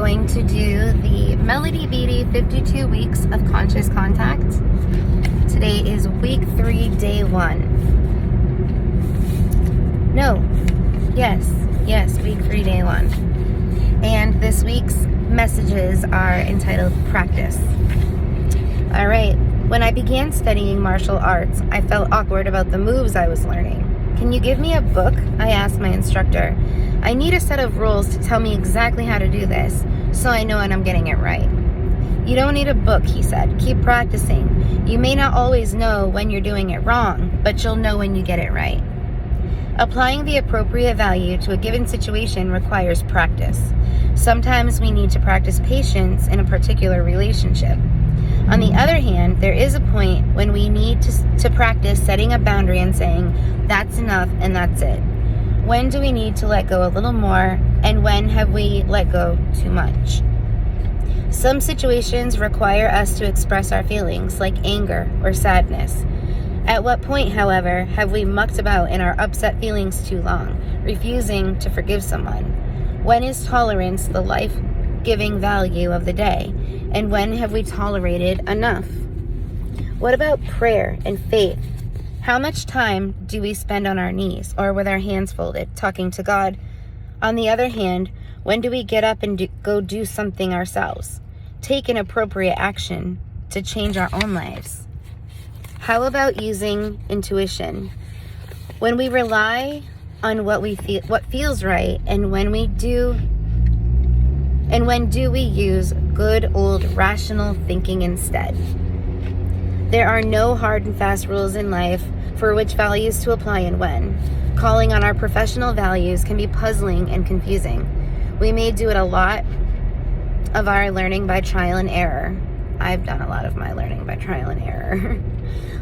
going to do the Melody Beatty 52 weeks of conscious contact. Today is week 3, day 1. Yes, week 3, day 1. And this week's messages are entitled Practice. All right, when I began studying martial arts, I felt awkward about the moves I was learning. Can you give me a book? I asked my instructor. I need a set of rules to tell me exactly how to do this, so I know when I'm getting it right. You don't need a book, he said. Keep practicing. You may not always know when you're doing it wrong, but you'll know when you get it right. Applying the appropriate value to a given situation requires practice. Sometimes we need to practice patience in a particular relationship. On the other hand, there is a point when we need to practice setting a boundary and saying, that's enough and that's it. When do we need to let go a little more, and when have we let go too much? Some situations require us to express our feelings, like anger or sadness. At what point, however, have we mucked about in our upset feelings too long, refusing to forgive someone? When is tolerance the life-giving value of the day? And when have we tolerated enough? What about prayer and faith? How much time do we spend on our knees or with our hands folded, talking to God? On the other hand, when do we get up and go do something ourselves? Take an appropriate action to change our own lives. How about using intuition? When we rely on what feels right, and when do we use good old rational thinking instead? There are no hard and fast rules in life for which values to apply and when. Calling on our professional values can be puzzling and confusing. We may do it a lot of our learning by trial and error. I've done a lot of my learning by trial and error.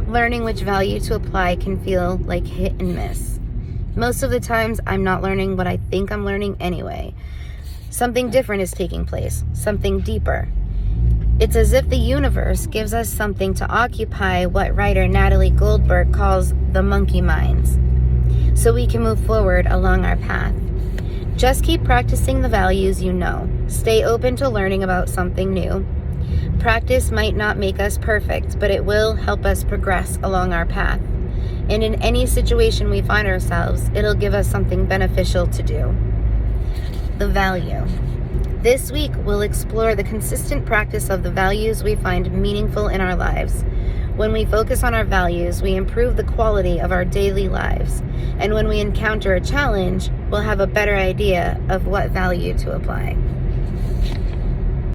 Learning which value to apply can feel like hit and miss. Most of the times, I'm not learning what I think I'm learning anyway. Something different is taking place, something deeper. It's as if the universe gives us something to occupy what writer Natalie Goldberg calls the monkey minds, so we can move forward along our path. Just keep practicing the values you know. Stay open to learning about something new. Practice might not make us perfect, but it will help us progress along our path. And in any situation we find ourselves, it'll give us something beneficial to do. The value. This week, we'll explore the consistent practice of the values we find meaningful in our lives. When we focus on our values, we improve the quality of our daily lives. And when we encounter a challenge, we'll have a better idea of what value to apply.